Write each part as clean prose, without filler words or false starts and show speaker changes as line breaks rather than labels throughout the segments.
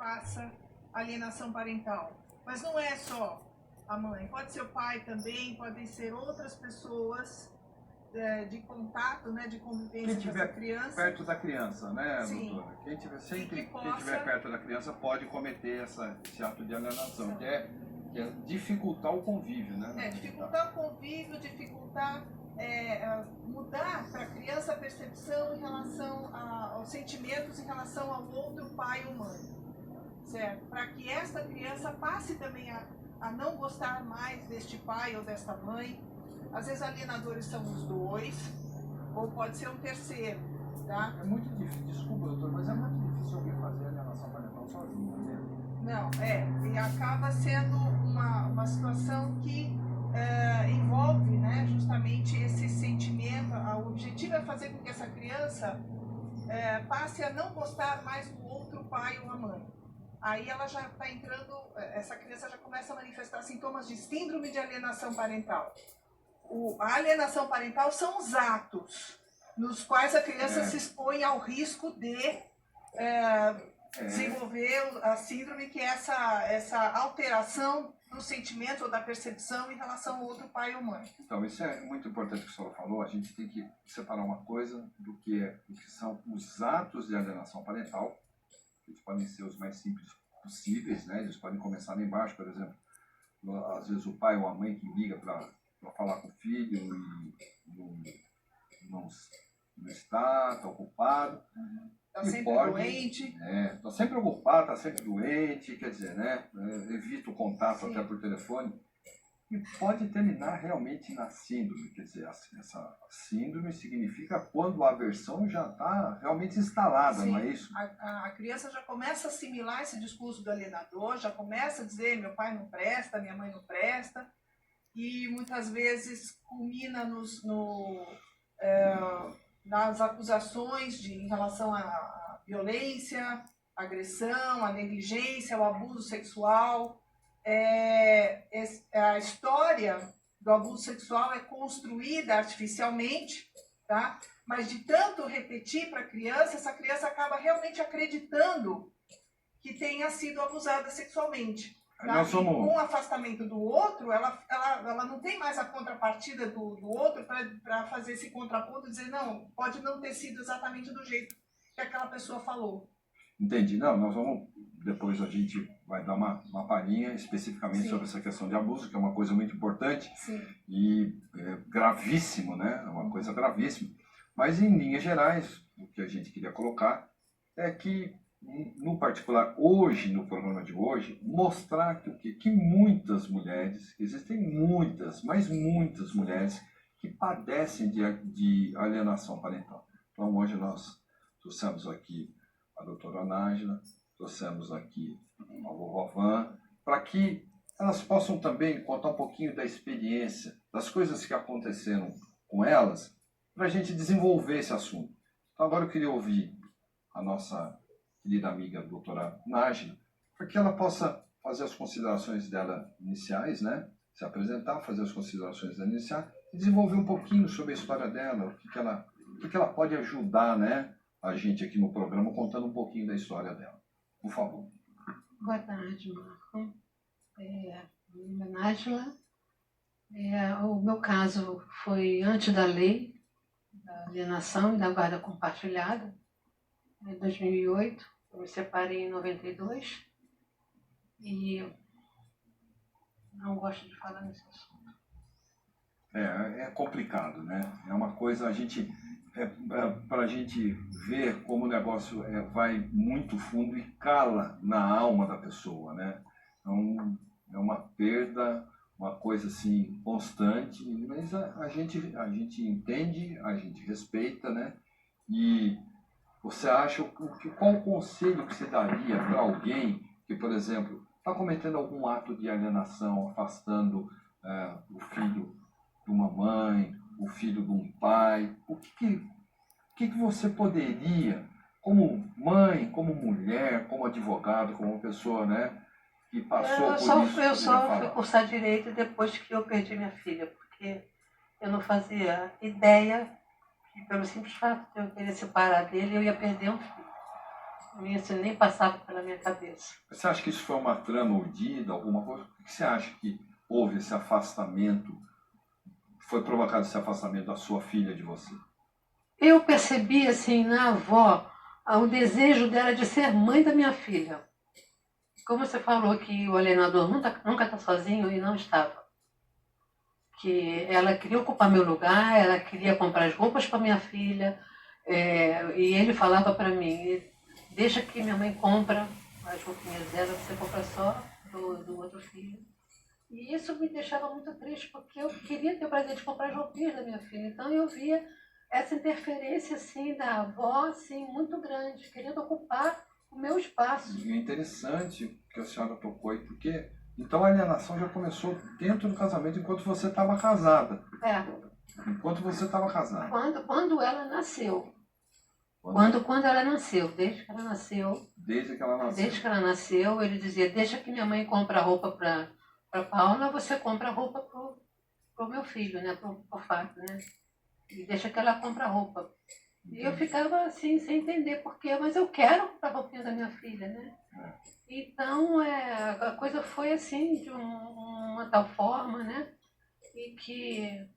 passa alienação parental. Mas não é só a mãe, pode ser o pai também, podem ser outras pessoas de contato, né, de convivência com essa criança.
Perto da criança, né,
Sim.
doutora? Quem estiver
Possa...
perto da criança pode cometer esse ato de alienação, que é dificultar o convívio, né?
Dificultar o convívio, mudar para a criança a percepção em relação aos sentimentos em relação ao outro pai ou mãe, certo? Para que esta criança passe também a não gostar mais deste pai ou desta mãe. Às vezes alienadores são os dois, ou pode ser um terceiro, tá?
É muito difícil, desculpa, doutor, mas é muito difícil alguém fazer alienação parental sozinho, né?
Não, e acaba sendo uma situação que envolve, né, justamente esse sentimento. O objetivo é fazer com que essa criança passe a não gostar mais do outro pai ou a mãe. Aí ela já está entrando, essa criança já começa a manifestar sintomas de síndrome de alienação parental. A alienação parental são os atos nos quais a criança se expõe ao risco de desenvolver a síndrome, que é essa alteração do sentimento ou da percepção em relação ao outro pai ou mãe.
Então, isso é muito importante que o senhor falou. A gente tem que separar uma coisa do que são os atos de alienação parental. Eles podem ser os mais simples possíveis, né? Eles podem começar lá embaixo, por exemplo, às vezes o pai ou a mãe que liga para falar com o filho e não está ocupado.
Está sempre doente.
Está sempre ocupado, está sempre doente, quer dizer, né? Evita o contato até por telefone. E pode terminar realmente na síndrome, quer dizer, essa síndrome significa quando a aversão já está realmente instalada,
Sim.
Não é isso?
A criança já começa a assimilar esse discurso do alienador, já começa a dizer: meu pai não presta, minha mãe não presta, e muitas vezes culmina nas acusações em relação à violência, à agressão, à negligência, ao abuso sexual. A história do abuso sexual é construída artificialmente, tá? Mas de tanto repetir para a criança, essa criança acaba realmente acreditando que tenha sido abusada sexualmente. Tá? E com o afastamento do outro, ela não tem mais a contrapartida do outro para fazer esse contraponto e dizer: não, pode não ter sido exatamente do jeito que aquela pessoa falou.
Entendi. Não, nós vamos, depois a gente vai dar uma palhinha especificamente sobre essa questão de abuso, que é uma coisa muito importante.
Sim.
E gravíssimo, né? É uma coisa gravíssima. Mas, em linhas gerais, o que a gente queria colocar é que, no particular, hoje, no programa de hoje, mostrar que muitas mulheres, existem muitas, mas muitas mulheres que padecem de alienação parental. Então, hoje nós trouxemos aqui a doutora Nájila, trouxemos aqui a vovó Van, para que elas possam também contar um pouquinho da experiência, das coisas que aconteceram com elas, para a gente desenvolver esse assunto. Então, agora eu queria ouvir a nossa querida amiga doutora Nájila, para que ela possa fazer as considerações dela iniciais, né? Se apresentar, fazer as considerações dela iniciais, e desenvolver um pouquinho sobre a história dela, o que ela pode ajudar, né, a gente aqui no programa, contando um pouquinho da história dela. Por favor.
Boa tarde, Marco. Meu nome é Nájila. O meu caso foi antes da lei da alienação e da guarda compartilhada, em 2008. Eu me separei em 92 e não gosto de falar nesse assunto.
É complicado, né? É uma coisa, para a gente ver como o negócio vai muito fundo e cala na alma da pessoa, né? Então, é uma perda, uma coisa assim constante, mas a gente entende, a gente respeita, né? E você acha qual o conselho que você daria para alguém que, por exemplo, está cometendo algum ato de alienação, afastando o filho de uma mãe, o filho de um pai? O que você poderia, como mãe, como mulher, como advogado, como uma pessoa, né, que passou por isso?
Eu só fui cursar direito depois que eu perdi minha filha, porque eu não fazia ideia que, pelo simples fato de eu querer separar dele, eu ia perder um filho. Isso nem passava pela minha cabeça.
Você acha que isso foi uma trama urdida, alguma coisa? Por que você acha que houve esse afastamento, foi provocado esse afastamento da sua filha de você?
Eu percebi, assim, na avó, o desejo dela de ser mãe da minha filha. Como você falou que o alienador nunca está sozinho, e não estava. Que ela queria ocupar meu lugar, ela queria comprar as roupas para minha filha, e ele falava para mim, deixa que minha mãe compra as roupinhas dela, você compra só do outro filho. E isso me deixava muito triste, porque eu queria ter o prazer de comprar as roupinhas da minha filha. Então eu via essa interferência assim, da avó assim, muito grande, querendo ocupar o meu espaço.
E é interessante que a senhora tocou aí, porque então a alienação já começou dentro do casamento enquanto você estava casada. Enquanto você estava casada.
Quando ela nasceu. Quando ela nasceu, desde que ela nasceu.
Desde que ela nasceu.
Desde que ela nasceu, ele dizia, deixa que minha mãe compra roupa para Paula, você compra roupa pro meu filho, né? Pro Fábio, né? E deixa que ela compra roupa. E eu ficava assim, sem entender por quê, mas eu quero comprar roupinha da minha filha, né? Então, a coisa foi assim, de uma tal forma, né? E que...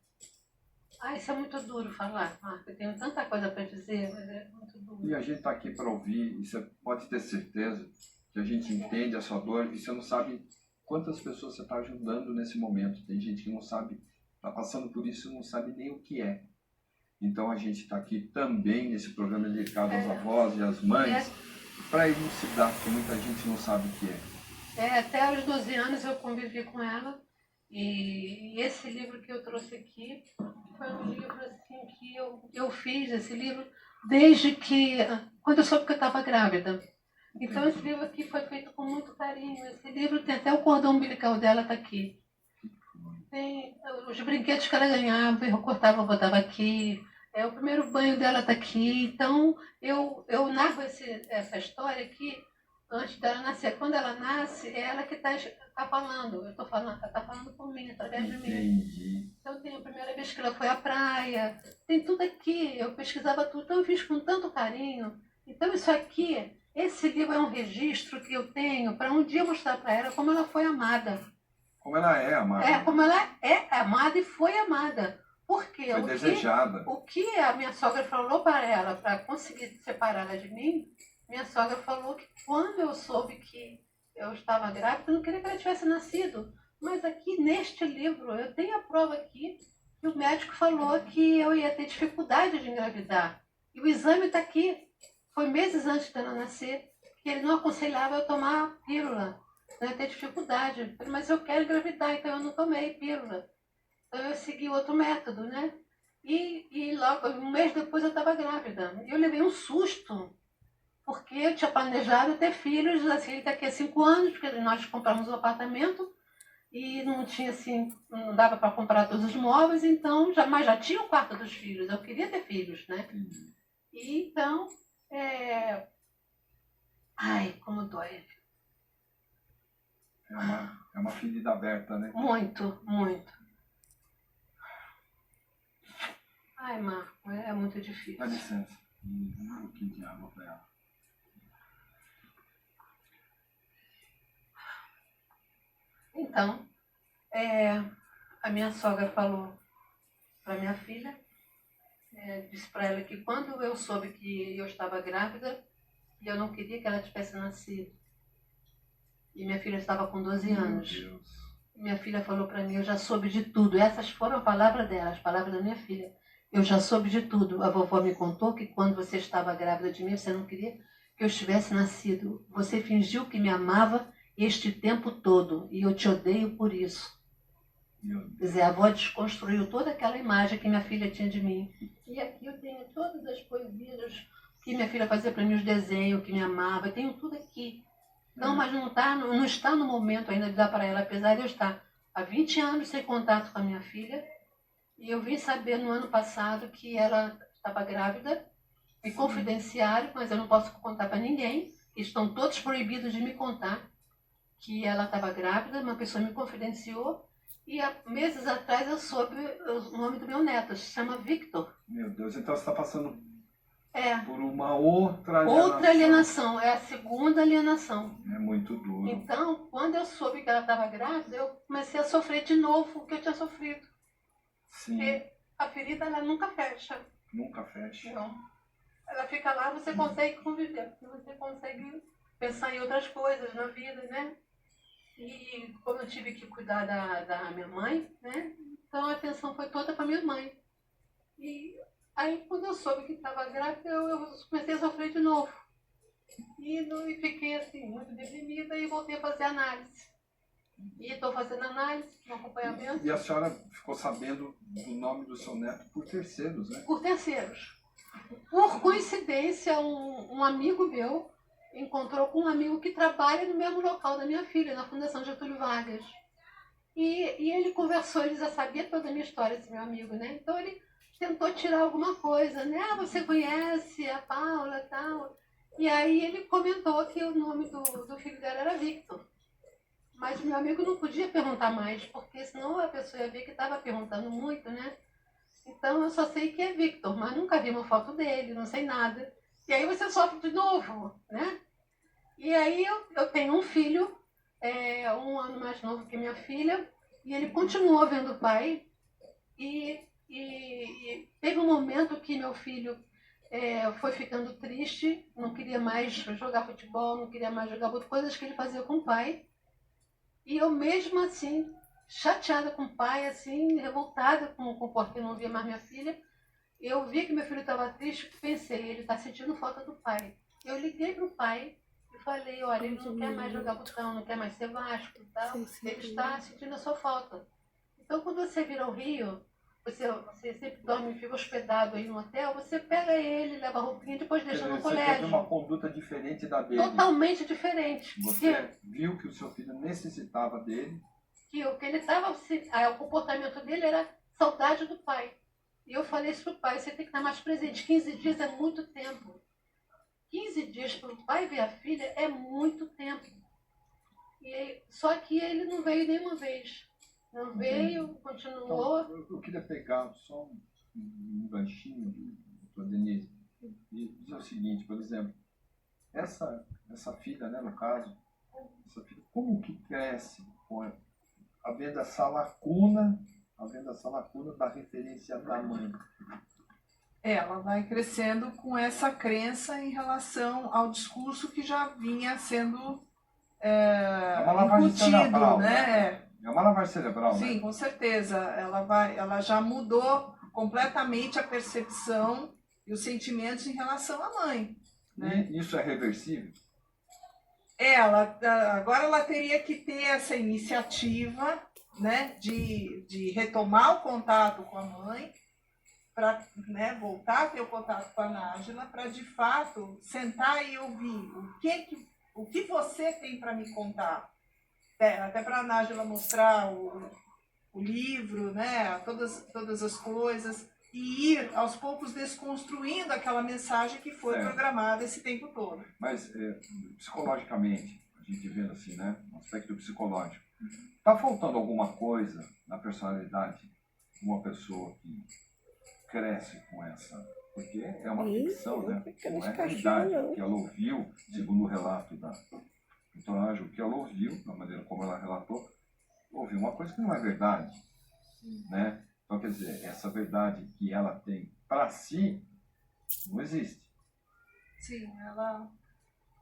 isso é muito duro falar, Marco. Eu tenho tanta coisa para dizer, mas é muito duro.
E a gente está aqui para ouvir, e você pode ter certeza que a gente entende a sua dor, e você não sabe quantas pessoas você está ajudando nesse momento. Tem gente que não sabe, está passando por isso e não sabe nem o que é. Então a gente está aqui também nesse programa dedicado às avós e às mães, para elucidar, porque muita gente não sabe o que é.
Até aos 12 anos eu convivi com ela, e esse livro que eu trouxe aqui foi um livro assim, que eu fiz esse livro desde que, quando eu soube que eu estava grávida. Então esse livro aqui foi feito com muito carinho. Esse livro tem até o cordão umbilical dela, está aqui. Tem os brinquedos que ela ganhava, eu cortava, botava aqui. O primeiro banho dela está aqui. Então eu narro essa história aqui antes dela nascer. Quando ela nasce, é ela que está falando. Eu estou falando, ela está falando por mim, através de mim.
Entendi.
Então tem a primeira vez que ela foi à praia. Tem tudo aqui. Eu pesquisava tudo. Então eu fiz com tanto carinho. Então isso aqui, esse livro é um registro que eu tenho para um dia mostrar para ela como ela foi amada.
Como ela é amada.
Como ela é amada e foi amada. Porque
foi desejada.
O que a minha sogra falou para ela, para conseguir separá-la de mim, minha sogra falou que quando eu soube que eu estava grávida, eu não queria que ela tivesse nascido. Mas aqui neste livro, eu tenho a prova aqui, que o médico falou que eu ia ter dificuldade de engravidar. E o exame está aqui. Foi meses antes dela nascer, que ele não aconselhava eu tomar pílula. Eu ia ter dificuldade. Mas eu quero engravidar, então eu não tomei pílula. Então eu segui outro método, né? E logo, um mês depois eu estava grávida. E eu levei um susto, porque eu tinha planejado ter filhos assim, daqui a 5 anos, porque nós compramos um apartamento e não tinha assim, não dava para comprar todos os móveis, então mas já tinha o quarto dos filhos, eu queria ter filhos, né? E então, ai, como dói.
É uma ferida aberta, né?
Muito, muito. Ai, Marco, é muito difícil.
Dá licença. Um pouquinho de água para ela.
Então, a minha sogra falou para minha filha, disse para ela que quando eu soube que eu estava grávida, e eu não queria que ela tivesse nascido. E minha filha estava com 12 anos.
Meu Deus.
Minha filha falou para mim, eu já soube de tudo. Essas foram as palavras dela, as palavras da minha filha. Eu já soube de tudo. A vovó me contou que quando você estava grávida de mim, você não queria que eu estivesse nascido. Você fingiu que me amava este tempo todo, e eu te odeio por isso. Quer dizer, a avó desconstruiu toda aquela imagem que minha filha tinha de mim. E aqui eu tenho todas as poesias que minha filha fazia para mim, os desenhos, que me amava. Eu tenho tudo aqui. Não, mas não está no momento ainda de dar para ela, apesar de eu estar há 20 anos sem contato com a minha filha. E eu vim saber no ano passado que ela estava grávida. Me confidenciaram, mas eu não posso contar para ninguém. Estão todos proibidos de me contar que ela estava grávida. Uma pessoa me confidenciou. E há meses atrás eu soube o nome do meu neto. Se chama Victor.
Meu Deus, então você está passando por uma outra
Outra alienação, é a segunda alienação.
É muito duro.
Então, quando eu soube que ela estava grávida, eu comecei a sofrer de novo o que eu tinha sofrido.
Sim.
Porque a ferida, ela nunca fecha.
Nunca fecha.
Não. Ela fica lá, você consegue conviver, você consegue pensar em outras coisas na vida, né? E como eu tive que cuidar da minha mãe, né? Então a atenção foi toda para minha mãe. E aí quando eu soube que estava grávida, eu comecei a sofrer de novo. E fiquei assim, muito deprimida e voltei a fazer análise. E estou fazendo análise, um acompanhamento.
E a senhora ficou sabendo do nome do seu neto por terceiros, né?
Por terceiros. Por coincidência, um amigo meu encontrou com um amigo que trabalha no mesmo local da minha filha, na Fundação Getúlio Vargas. E ele conversou, ele já sabia toda a minha história, esse meu amigo, né? Então ele tentou tirar alguma coisa, né? Ah, você conhece a Paula e tal. E aí ele comentou que o nome do filho dela era Victor. Mas meu amigo não podia perguntar mais, porque senão a pessoa ia ver que estava perguntando muito, né? Então eu só sei que é Victor, mas nunca vi uma foto dele, não sei nada. E aí você sofre de novo, né? E aí eu tenho um filho, 1 ano mais novo que minha filha, e ele continuou vendo o pai. E teve um momento que meu filho foi ficando triste, não queria mais jogar futebol, não queria mais jogar coisas que ele fazia com o pai. E eu mesmo assim, chateada com o pai, assim, revoltada porque não via mais minha filha, eu vi que meu filho estava triste, pensei, ele está sentindo falta do pai. Eu liguei para o pai e falei, olha, ele não quer mais jogar botão, não quer mais ser Vasco e tal, ele está sentindo a sua falta. Então, quando você vir ao Rio, você sempre dorme, fica hospedado aí no hotel, você pega ele, leva a roupinha e depois deixa no colégio. Você
teve uma conduta diferente da dele.
Totalmente diferente.
Você viu que o seu filho necessitava dele.
Que ele estava, o comportamento dele era saudade do pai. E eu falei isso para o pai, você tem que estar mais presente. 15 dias é muito tempo. 15 dias para o pai ver a filha é muito tempo. Só que ele não veio nenhuma vez. Não veio, continuou.
Então, eu queria pegar só um ganchinho, doutora Denise, e dizer o seguinte, por exemplo, essa filha, né, no caso, essa filha, como que cresce havendo essa lacuna da referência da mãe?
Ela vai crescendo com essa crença em relação ao discurso que já vinha sendo incutido, né?
É uma lavagem cerebral,
sim,
né?
Com certeza. Ela já mudou completamente a percepção e os sentimentos em relação à mãe. Né?
E isso é reversível?
Agora ela teria que ter essa iniciativa, né, de retomar o contato com a mãe, para, né, voltar a ter o contato com a Nájila, para de fato sentar e ouvir o que você tem para me contar. Até para a Nájila mostrar o livro, né, todas as coisas, e ir aos poucos desconstruindo aquela mensagem que foi programada esse tempo todo.
Mas psicologicamente, a gente vendo assim, né, no aspecto psicológico, está faltando alguma coisa na personalidade de uma pessoa que cresce com essa? Porque é uma ficção, né? Não é realidade. O que ela ouviu, segundo o relato da doutora Ângela, o que ela ouviu, da maneira como ela relatou, ouviu uma coisa que não é verdade, né? Então, quer dizer, essa verdade que ela tem para si não existe.
Sim,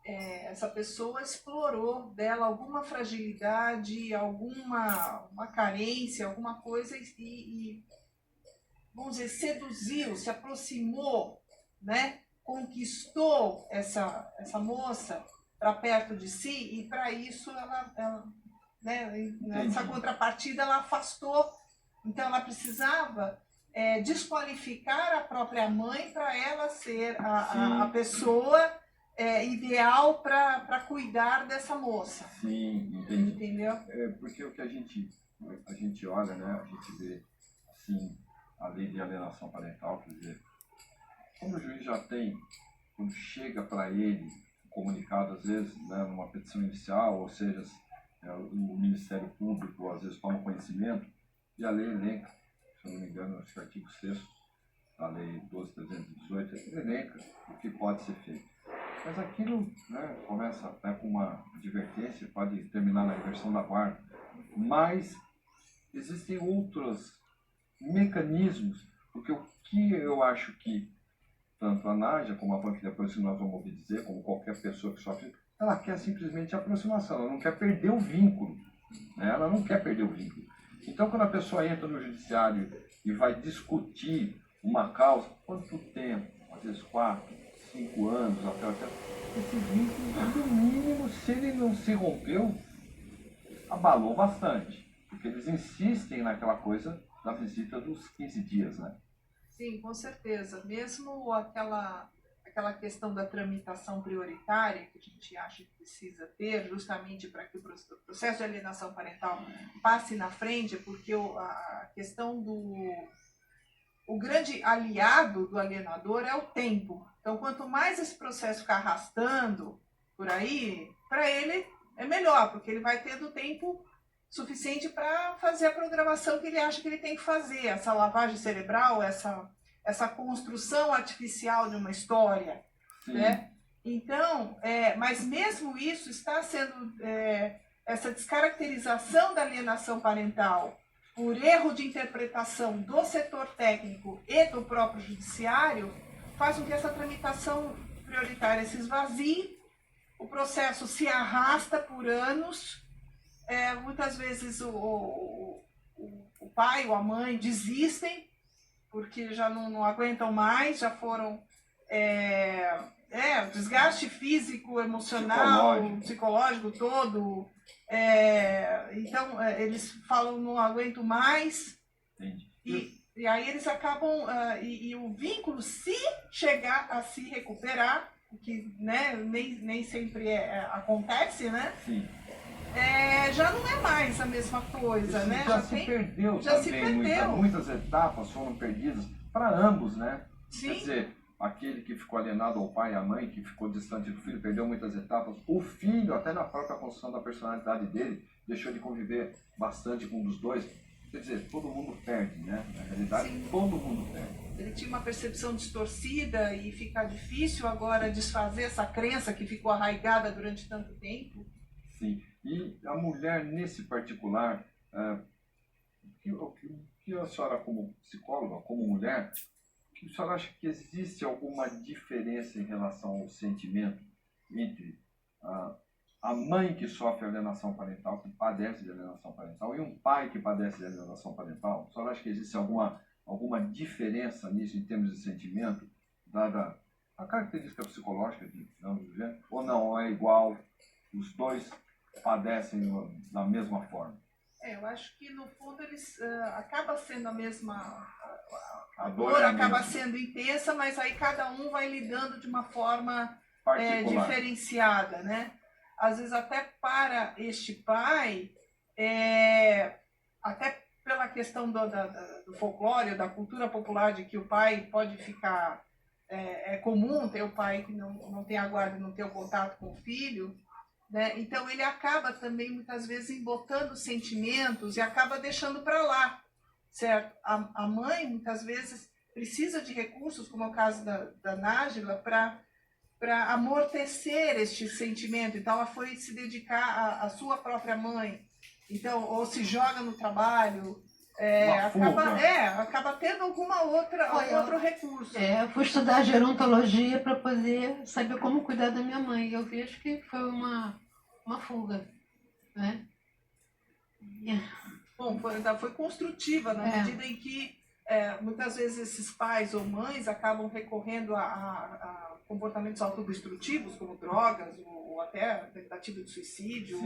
essa pessoa explorou dela alguma fragilidade, uma carência, alguma coisa e, vamos dizer, seduziu, se aproximou, né? Conquistou essa moça para perto de si e para isso ela né, nessa contrapartida ela afastou. Então ela precisava desqualificar a própria mãe para ela ser a pessoa ideal para cuidar dessa moça.
Sim, entendi.
Entendeu?
Porque o que a gente olha, né, a gente vê assim, a lei de alienação parental, quer dizer, quando o juiz já tem, quando chega para ele comunicado, às vezes, né, numa petição inicial, ou seja, o Ministério Público às vezes toma conhecimento e a lei elenca, se eu não me engano, acho que é o artigo 6º, da Lei 12.318, elenca o que pode ser feito. Mas aquilo, né, começa até com uma advertência, pode terminar na inversão da guarda, mas existem outros mecanismos, porque o que eu acho que tanto a Nádia como a Van, que depois nós vamos ouvir dizer, como qualquer pessoa que sofre, ela quer simplesmente aproximação, ela não quer perder o vínculo, né? Ela não quer perder o vínculo. Então, quando a pessoa entra no judiciário e vai discutir uma causa, quanto tempo? Às vezes 4, 5 anos, até esse vínculo, no mínimo, se ele não se rompeu, abalou bastante, porque eles insistem naquela coisa da visita dos 15 dias, né?
Sim, com certeza. Mesmo aquela questão da tramitação prioritária que a gente acha que precisa ter, justamente para que o processo de alienação parental passe na frente, porque a questão o grande aliado do alienador é o tempo. Então, quanto mais esse processo ficar arrastando por aí, para ele é melhor, porque ele vai tendo tempo suficiente para fazer a programação que ele acha que ele tem que fazer, essa lavagem cerebral, essa construção artificial de uma história, né? Então, mas mesmo isso está sendo, essa descaracterização da alienação parental por erro de interpretação do setor técnico e do próprio judiciário, faz com que essa tramitação prioritária se esvazie, o processo se arrasta por anos, muitas vezes o pai ou a mãe desistem, porque já não aguentam mais, já foram desgaste físico, emocional, psicológico todo. Então, eles falam, não aguento mais. E aí eles acabam, e o vínculo, se chegar a se recuperar, o que, né, nem sempre acontece, né?
Sim.
Já não é mais a mesma coisa,
isso,
né?
Já se perdeu também. Muitas etapas foram perdidas para ambos, né?
Sim.
Quer dizer, aquele que ficou alienado ao pai e à mãe, que ficou distante do filho, perdeu muitas etapas. O filho, até na própria construção da personalidade dele, deixou de conviver bastante com um dos dois. Quer dizer, todo mundo perde, né? Na realidade, sim, todo mundo perde.
Ele tinha uma percepção distorcida e fica difícil agora desfazer essa crença que ficou arraigada durante tanto tempo.
Sim. E a mulher, nesse particular, o que a senhora, como psicóloga, como mulher, que a senhora acha que existe alguma diferença em relação ao sentimento entre a mãe que sofre alienação parental, que padece de alienação parental, e um pai que padece de alienação parental? A senhora acha que existe alguma diferença nisso em termos de sentimento, dada a característica psicológica de ambos os gêneros? Ou não, é igual, os dois padecem da mesma forma?
Eu acho que no fundo eles acaba sendo a mesma, a
dor
acaba sendo intensa, mas aí cada um vai lidando de uma forma diferenciada, né? Às vezes até para este pai, até pela questão do folclore, da cultura popular, de que o pai pode ficar, é comum ter o pai que não tem a guarda e não tem o contato com o filho, né? Então ele acaba também muitas vezes embotando sentimentos e acaba deixando para lá, certo? A mãe muitas vezes precisa de recursos, como é o caso da Nájila, para amortecer este sentimento. Então ela foi se dedicar à sua própria mãe, então, ou se joga no trabalho, acaba tendo algum outro recurso.
Eu fui estudar gerontologia para poder saber como cuidar da minha mãe. Eu vejo que foi uma fuga, né?
Bom, foi construtiva na medida em que muitas vezes esses pais ou mães acabam recorrendo a comportamentos autodestrutivos, como drogas ou até tentativa de suicídio,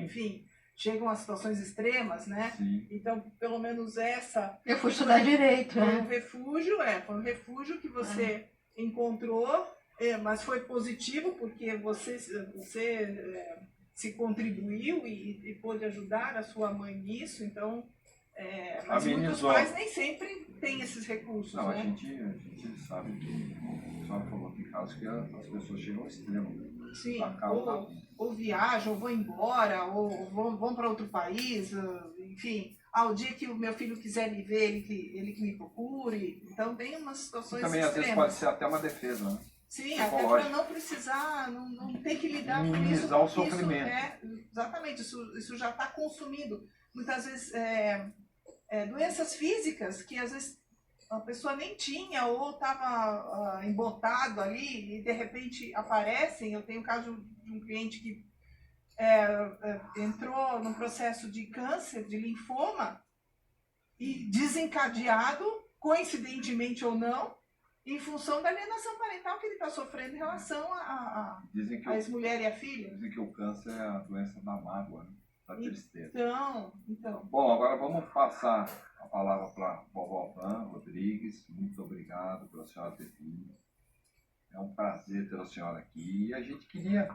enfim, chegam a situações extremas, né?
Sim.
Então, pelo menos essa...
Eu fui estudar direito,
foi um refúgio, foi um refúgio que você encontrou, mas foi positivo porque você se contribuiu e pôde ajudar a sua mãe nisso, então... mas muitos pais nem sempre têm esses recursos,
não,
né?
A gente sabe que, a senhora falou aqui em casos que as pessoas chegam ao extremo, né?
Sim, ou viajam, ou vão embora, ou vão para outro país, enfim. Ao dia que o meu filho quiser me ver, ele que me procure. Então tem umas
E
situações
também, às vezes,
extremas.
pode ser até uma defesa, né?
Sim, até para não precisar, não ter que lidar com isso.
Minimizar o
porque
sofrimento.
Exatamente, isso já está consumindo. Muitas vezes, doenças físicas que às vezes a pessoa nem tinha ou estava embotado ali e de repente aparecem. Eu tenho o caso de um cliente que entrou num processo de câncer, de linfoma, e desencadeado, coincidentemente ou não, em função da alienação parental que ele está sofrendo em relação à ex-mulher e à filha.
Dizem que o câncer é a doença da mágoa, né? Da tristeza.
Então.
Bom, agora vamos passar a palavra para a vovó Van Rodrigues. Muito obrigado pela senhora ter vindo. É um prazer ter a senhora aqui. E a gente queria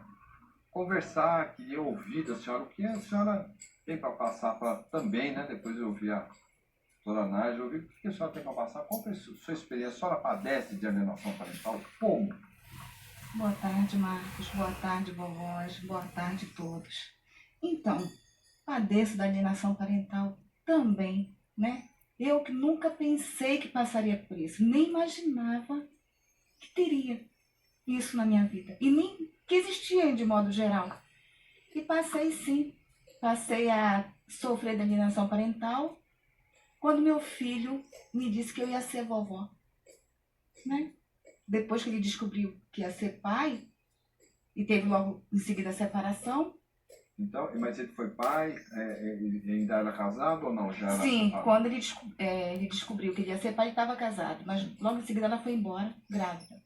conversar, queria ouvir da senhora o que a senhora tem para passar também, né? Depois eu ouvi a doutora Nádia, ouvir o que a senhora tem para passar. Qual foi a sua experiência? A senhora padece de alienação parental? Como?
Boa tarde, Marcos. Boa tarde, vovós. Boa tarde a todos. Então, padeço da alienação parental também, né? Eu que nunca pensei que passaria por isso, nem imaginava que teria isso na minha vida. E nem que existia de modo geral. E passei sim. Passei a sofrer da alienação parental quando meu filho me disse que eu ia ser vovó, né? Depois que ele descobriu que ia ser pai, e teve logo em seguida a separação.
Então, mas ele foi pai, ele ainda era casado ou não? Já era
Sim,
separado?
quando ele descobriu que ele ia ser pai, ele estava casado, mas logo em seguida ela foi embora, grávida.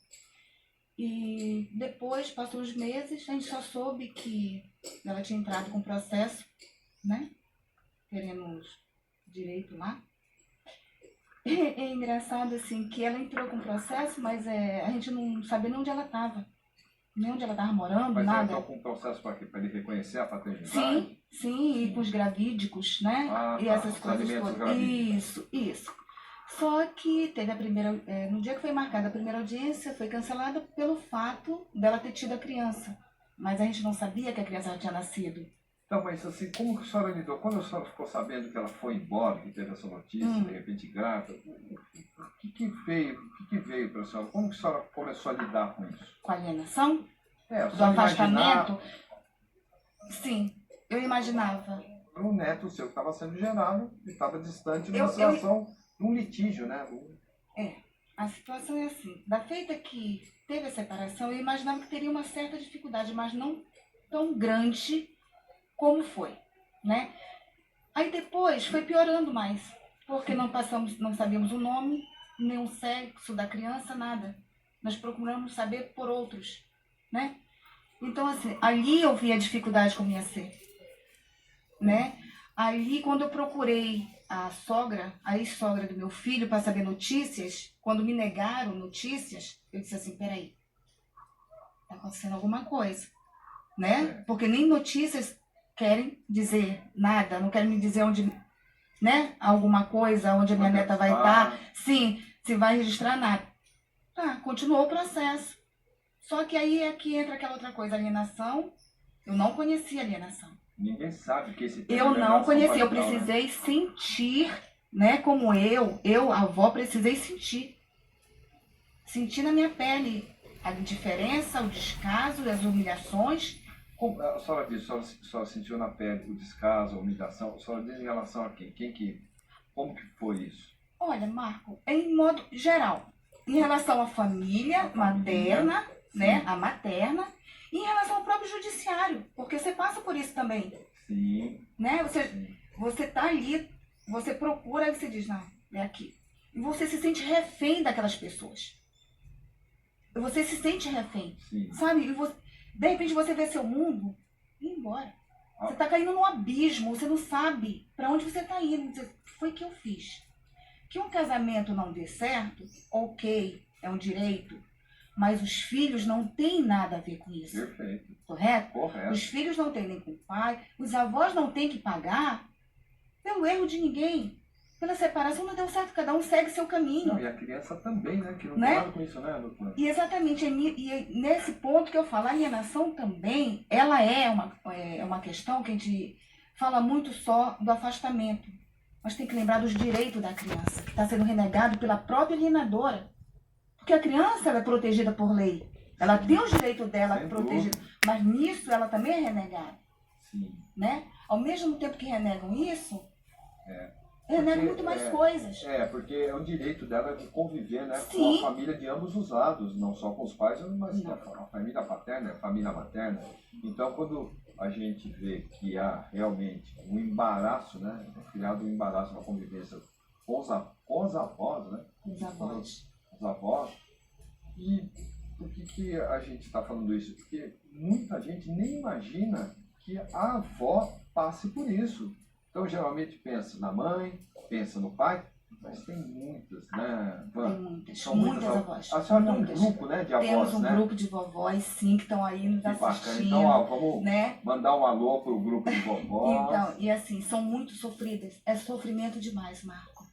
E depois, passou uns meses, a gente só soube que ela tinha entrado com processo, né? Querendo direito lá. É engraçado, assim, que ela entrou com processo, mas a gente não sabia nem onde ela estava. Nem onde ela estava morando,
mas
nada.
Mas ela entrou com processo para quê? Para ele reconhecer a paternidade?
Sim, sim, e com os gravídicos, né?
Ah,
e
tá,
essas coisas todas. Isso. Só que teve a primeira, no dia que foi marcada a primeira audiência, foi cancelada pelo fato dela ter tido a criança. Mas a gente não sabia que a criança já tinha nascido.
Então, mas assim, como que a senhora lidou? Quando a senhora ficou sabendo que ela foi embora, que teve essa notícia, de repente grávida, o que veio para a senhora? Como que a senhora começou a lidar com isso?
Com a alienação?
Do
afastamento? Sim, eu imaginava.
Um neto seu que estava sendo gerado e estava distante de uma situação, de um litígio, né?
A situação é assim, da feita que teve a separação, eu imaginava que teria uma certa dificuldade, mas não tão grande como foi, né? Aí depois foi piorando mais, porque não sabíamos o nome, nem o sexo da criança, nada. Nós procuramos saber por outros, né? Então, assim, ali eu vi a dificuldade como ia ser, né? Ali, quando eu procurei a ex-sogra do meu filho para saber notícias, quando me negaram notícias, eu disse assim, peraí, tá acontecendo alguma coisa, né? Porque nem notícias querem dizer nada, não querem me dizer onde, né? Alguma coisa, onde a minha neta vai estar. Sim, se vai registrar nada. Tá, continuou o processo. Só que aí é que entra aquela outra coisa, alienação. Eu não conhecia alienação.
Ninguém sabe que esse
Eu não conhecia, eu precisei sentir, né? Como eu, avó, precisei sentir. Sentir na minha pele a indiferença, o descaso, as humilhações.
A senhora disse, a senhora sentiu na pele o descaso, a humilhação. A senhora diz em relação a quem? Como que foi isso?
Olha, Marco, em modo geral, em relação à família materna, né? A materna, e em relação ao próprio judiciário, porque você passa por isso também.
Sim.
Né? Você tá ali, você procura e você diz, não, é aqui. E você se sente refém daquelas pessoas. Você se sente refém.
Sim.
Sabe? E de repente você vê seu mundo e ir embora. Você tá caindo num abismo, você não sabe para onde você tá indo. Você, foi o que eu fiz. Que um casamento não dê certo, ok, é um direito. Mas os filhos não têm nada a ver com isso.
Perfeito.
Correto?
Correto.
Os filhos não têm nem com o pai, os avós não têm que pagar pelo erro de ninguém. Pela separação não deu certo, cada um segue seu caminho.
Não, e a criança também, né? Que não tem
Né?
nada com isso, né, doutora?
E exatamente, e nesse ponto que eu falo, a alienação também, ela é uma questão que a gente fala muito só do afastamento. Mas tem que lembrar dos direitos da criança, que está sendo renegado pela própria alienadora. Porque a criança ela é protegida por lei. Ela tem os direitos dela
Sem
protegidos,
dúvida.
mas nisso ela também é renegada.
Sim.
Né? Ao mesmo tempo que renegam isso,
É.
renegam
Porque,
muito mais coisas.
Porque é o direito dela de conviver, né, com
Sim.
a família de ambos os lados, não só com os pais, mas a família paterna, a família materna. Então, quando a gente vê que há realmente um embaraço, né, é criado um embaraço na convivência com os avós, né,
Os avós.
os avós, e por que a gente está falando isso? Porque muita gente nem imagina que a avó passe por isso. Então, geralmente pensa na mãe, pensa no pai, mas tem muitas, né, Van?
Tem muitas,
São
muitas
muitas
avós.
A senhora tem um
Muitas.
grupo, né, de avós,
Temos um
né?
grupo de vovós, sim, que estão aí nos
Que bacana.
assistindo.
Então, ó, vamos
Né?
mandar um alô pro grupo de vovós.
Então, e assim, são muito sofridas. É sofrimento demais, Marco.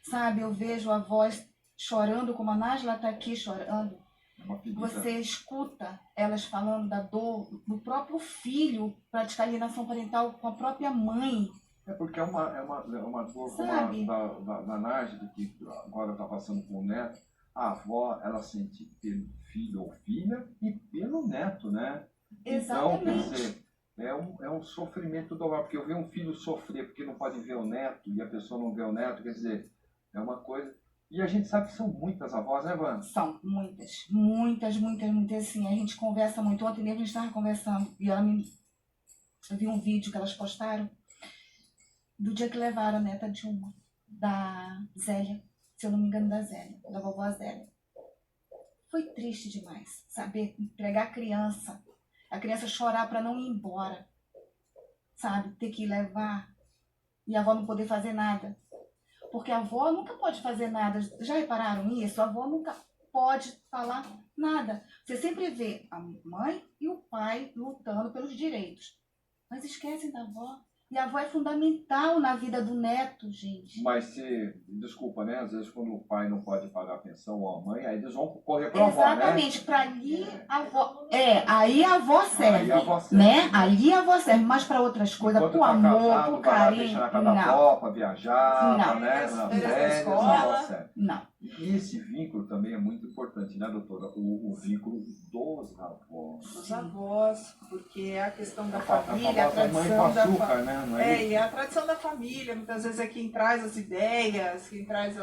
Sabe, eu vejo avós chorando, como a Nájila está aqui chorando.
É uma pedida.
Você escuta elas falando da dor do próprio filho praticar alienação parental com a própria mãe.
É porque é uma dor
Sabe?
como a da Nájila, que agora está passando com o neto. A avó, ela sente pelo filho ou filha e pelo neto, né? Então, quer
Exatamente.
dizer, é um sofrimento dobrar, porque eu ver um filho sofrer porque não pode ver o neto e a pessoa não vê o neto, quer dizer, é uma coisa. E a gente sabe que são muitas avós, né, Van?
São muitas, muitas, muitas, muitas, assim, a gente conversa muito. Ontem mesmo a gente estava conversando e eu vi um vídeo que elas postaram do dia que levaram a neta de uma, da Zélia, se eu não me engano, da Zélia, da vovó Zélia. Foi triste demais, saber entregar a criança chorar para não ir embora, sabe? Ter que levar e a avó não poder fazer nada. Porque a avó nunca pode fazer nada. Já repararam isso? A avó nunca pode falar nada. Você sempre vê a mãe e o pai lutando pelos direitos. Mas esquecem da avó. E a avó é fundamental na vida do neto, gente.
Mas desculpa, né? Às vezes quando o pai não pode pagar a pensão ou a mãe, aí eles vão correr para a avó, né?
Exatamente, para ali a avó. Aí a avó serve.
Aí a avó serve.
Né? Ali a avó serve, mas para outras coisas,
Enquanto
pro
tá
amor,
casado,
pro
vai lá,
carinho.
deixa na casa da
Não,
avó para viajar,
Não.
né? Na
Férias da
férias,
escola.
a avó serve.
não.
E esse vínculo também é muito importante, né, doutora? O vínculo dos avós.
Os avós, porque é a questão da
A
família, a
famosa mãe com
tradição da
açúcar,
família.
né? Não é isso?
E a tradição da família, muitas vezes é quem traz as ideias, quem traz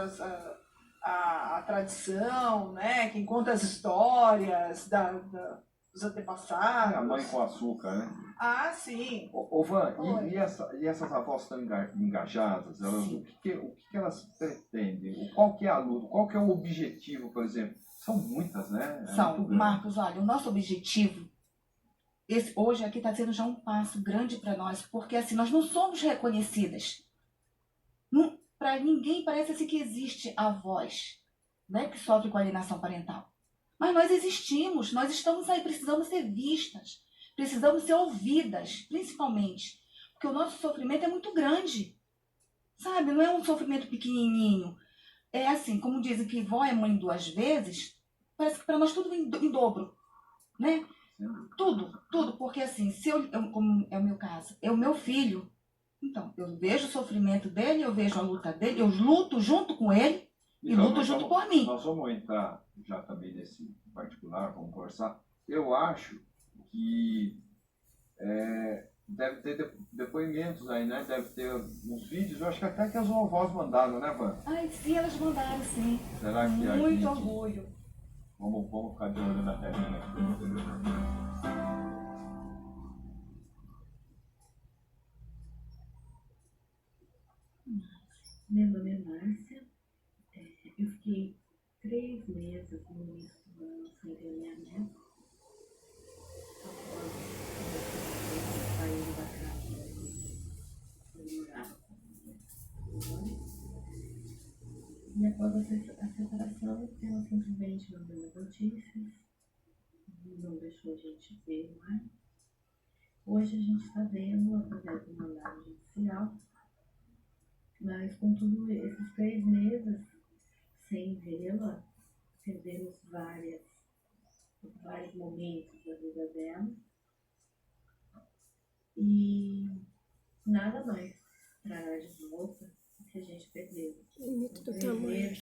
a tradição, né? Quem conta as histórias dos antepassados.
A mãe com açúcar, né?
Ah, sim.
Ô Van,
Oi.
e essas avós estão engajadas? Elas,
Sim.
o que elas pretendem? Qual que é a luta? Qual que é o objetivo, por exemplo? São muitas, né?
São,
muito grande.
Marcos, olha, o nosso objetivo, hoje aqui está sendo já um passo grande para nós, porque assim, nós não somos reconhecidas. Para ninguém parece assim que existe avós, né, que sofrem com alienação parental. Mas nós existimos, nós estamos aí, precisamos ser vistas, precisamos ser ouvidas, principalmente, porque o nosso sofrimento é muito grande, sabe? Não é um sofrimento pequenininho. É assim, como dizem que vó é mãe 2 vezes, parece que para nós tudo em dobro, né? Tudo, porque assim, como é o meu caso, é o meu filho, então, eu vejo o sofrimento dele, eu vejo a luta dele, eu luto junto com ele e
Então,
luto
nós
junto
vamos-
por mim.
Nós vamos entrar já também nesse particular, vamos conversar. Eu acho que deve ter depoimentos aí, né? Deve ter uns vídeos, eu acho que até que as vovós mandaram, né, Van?
Ai, sim, elas mandaram, sim.
Será que a
Muito
gente...
orgulho.
Vamos ficar de olho na telinha aqui.
Meu nome é Márcia. Eu fiquei 3 meses no início do ano sem ver minha neta. Após sair da casa onde eu morava. E após a separação, ela simplesmente não deu notícias, não deixou a gente ver mais. Hoje a gente está vendo, através do mandado judicial, Mas com tudo esses 3 meses sem vê-la, perdemos vários momentos da vida dela. E nada mais trará de volta o que a gente perdeu.
Limite do tamanho.